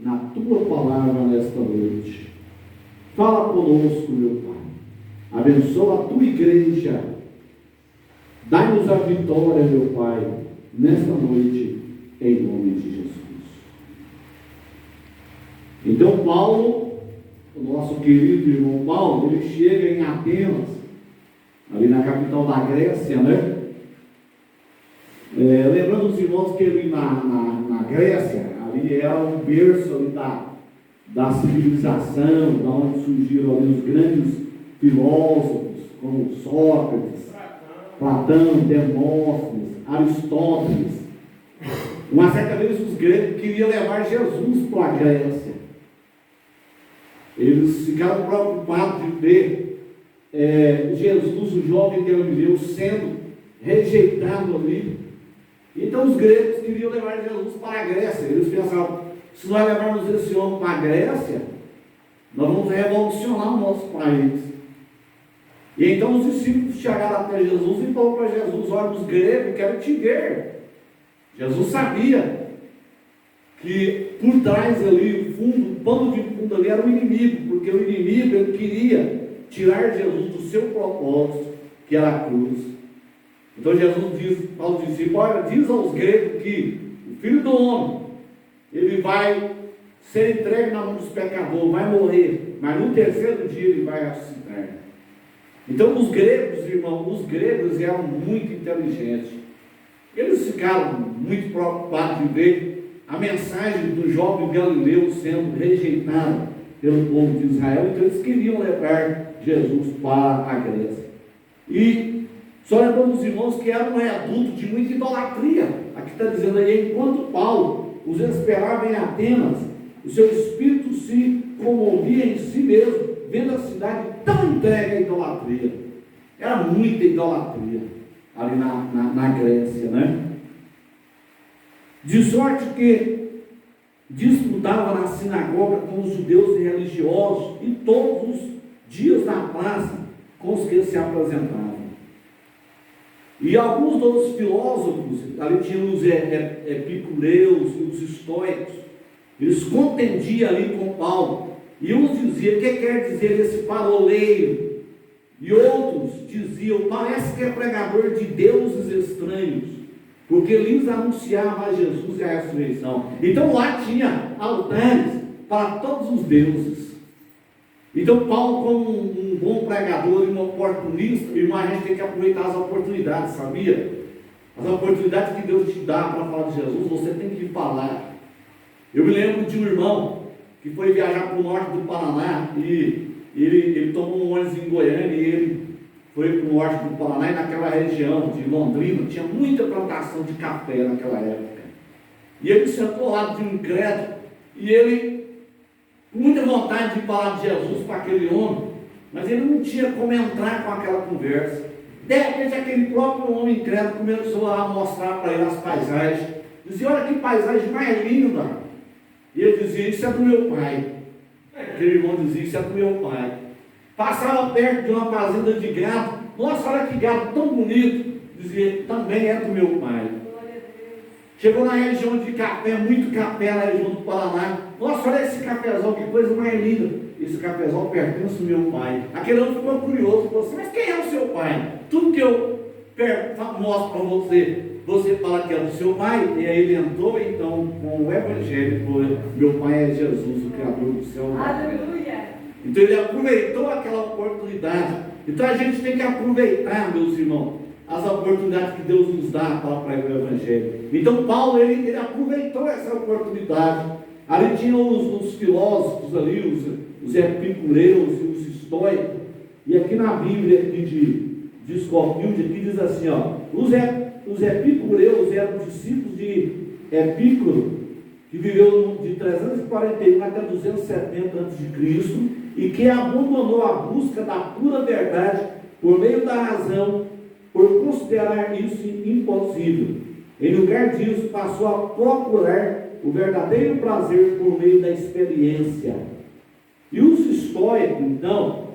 na tua palavra nesta noite. Fala conosco, meu Pai. Abençoa a tua igreja. Dai-nos a vitória, meu Pai, nesta noite, em nome de Jesus. Então Paulo, o nosso querido irmão Paulo, ele chega em Atenas, ali na capital da Grécia, né? Lembrando os irmãos que ali na Grécia, ali era um berço ali da civilização, da onde surgiram ali os grandes filósofos, como Sócrates, Platão, Demóstenes, Aristóteles. Uma certa vez os gregos queriam levar Jesus para a Grécia. Eles ficaram preocupados de ver Jesus, o jovem Galileu, sendo rejeitado ali. Então os gregos queriam levar Jesus para a Grécia. Eles pensavam, se nós levarmos esse homem para a Grécia, nós vamos revolucionar o nosso país. E então os discípulos chegaram até Jesus e falaram para Jesus: olha, os gregos querem te ver. Jesus sabia que por trás ali, o pano de fundo ali era o inimigo, porque o inimigo ele queria tirar Jesus do seu propósito, que era a cruz. Então Jesus diz aos discípulos: olha, diz aos gregos que o Filho do Homem, ele vai ser entregue na mão dos pecadores, vai morrer, mas no terceiro dia ele vai ressuscitar. Então os gregos, irmãos, os gregos eram muito inteligentes. Eles ficaram muito preocupados de ver a mensagem do jovem Galileu sendo rejeitado pelo povo de Israel. Então eles queriam levar Jesus para a Grécia. E só lembramos os irmãos que era um reduto de muita idolatria. Aqui está dizendo aí, enquanto Paulo os esperava em Atenas, o seu espírito se comovia em si mesmo, vendo a cidade tão entregue à idolatria. Era muita idolatria ali na Grécia, né? De sorte que disputava na sinagoga com os judeus e religiosos, e todos os dias na praça com os que se apresentavam. E alguns dos filósofos, ali tinham os epicureus e os estoicos, eles contendiam ali com Paulo, e uns diziam: o que quer dizer esse paroleiro? E outros diziam: parece que é pregador de deuses estranhos, porque lhes anunciava a Jesus e a ressurreição. Então lá tinha altares para todos os deuses. Então Paulo, como um bom pregador e um oportunista, irmão, a gente tem que aproveitar as oportunidades, sabia? As oportunidades que Deus te dá para falar de Jesus, você tem que falar. Eu me lembro de um irmão que foi viajar para o norte do Paraná, e ele tomou um ônibus em Goiânia, e ele foi para o norte do Paraná, e naquela região de Londrina tinha muita plantação de café naquela época. E ele sentou lá de um incrédulo, e ele, com muita vontade de falar de Jesus para aquele homem, mas ele não tinha como entrar com aquela conversa. De repente aquele próprio homem incrédulo começou a mostrar para ele as paisagens. Dizia: olha que paisagem mais linda. E ele dizia: isso é do meu pai. Aquele irmão dizia: isso é do meu pai. Passava perto de uma fazenda de gado. Nossa, olha que gado tão bonito. Dizia: também é do meu pai. Chegou na região de café, muito café na região do Paraná. Nossa, olha esse cafezal, que coisa mais linda. Esse cafezal pertence ao meu pai. Aquele homem ficou curioso, falou assim: mas quem é o seu pai? Tudo que eu mostro para você, você fala que é do seu pai. E aí ele entrou então com o evangelho: meu pai é Jesus, o Criador do céu. Aleluia! Então ele aproveitou aquela oportunidade. Então a gente tem que aproveitar, meus irmãos, as oportunidades que Deus nos dá para pregar o evangelho. Então Paulo, ele aproveitou essa oportunidade. Ali tinham os filósofos ali, os epicureus e os estoicos. E aqui na Bíblia aqui de Scofield, aqui diz assim, ó: os epicureus eram discípulos de Epicuro, que viveu de 341 até 270 a.C., e que abandonou a busca da pura verdade por meio da razão, por considerar isso impossível. Em lugar disso, passou a procurar o verdadeiro prazer por meio da experiência. E os estoicos, então,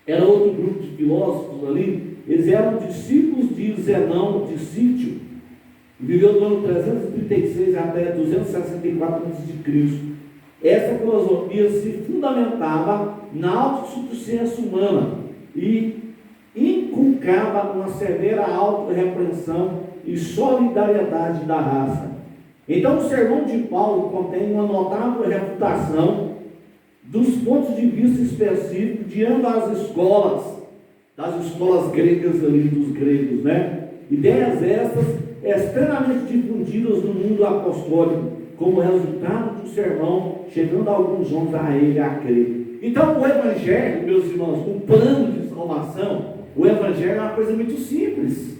era outro grupo de filósofos ali. Eles eram discípulos de Zenão de Sítio, que viveu do ano 336 até 264 a.C. essa filosofia se fundamentava na autossuficiência humana e inculcava uma severa autorrepreensão e solidariedade da raça. Então, o sermão de Paulo contém uma notável refutação dos pontos de vista específicos de ambas as escolas, das escolas gregas ali, dos gregos, né? Ideias essas extremamente difundidas no mundo apostólico, como resultado do sermão, chegando a alguns homens a ele a crer. Então, o evangelho, meus irmãos, o plano de salvação, o evangelho é uma coisa muito simples.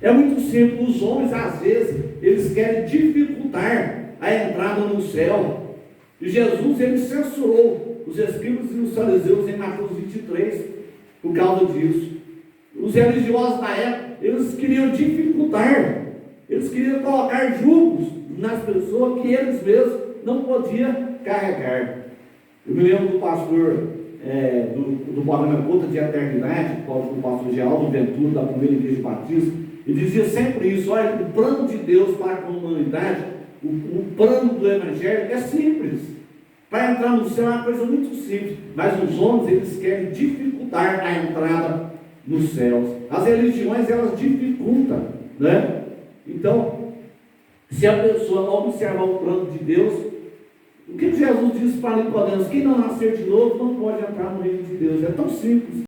É muito simples. Os homens, às vezes, eles querem dificultar a entrada no céu. E Jesus, ele censurou os escribas e os fariseus em Mateus 23, por causa disso. Os religiosos da época, eles queriam dificultar, eles queriam colocar julgos nas pessoas que eles mesmos não podiam carregar. Eu me lembro do pastor do programa Conta de Eternidade, do pastor Geraldo Ventura, da primeira igreja batista, e dizia sempre isso: olha, o plano de Deus para com a humanidade, o plano do evangelho é simples. Para entrar no céu é uma coisa muito simples, mas os homens, eles querem dificultar a entrada nos céus. As religiões, elas dificultam, né? Então, se a pessoa observar o plano de Deus, o que Jesus disse para Nicodemos? Quem não nascer de novo não pode entrar no reino de Deus. É tão simples.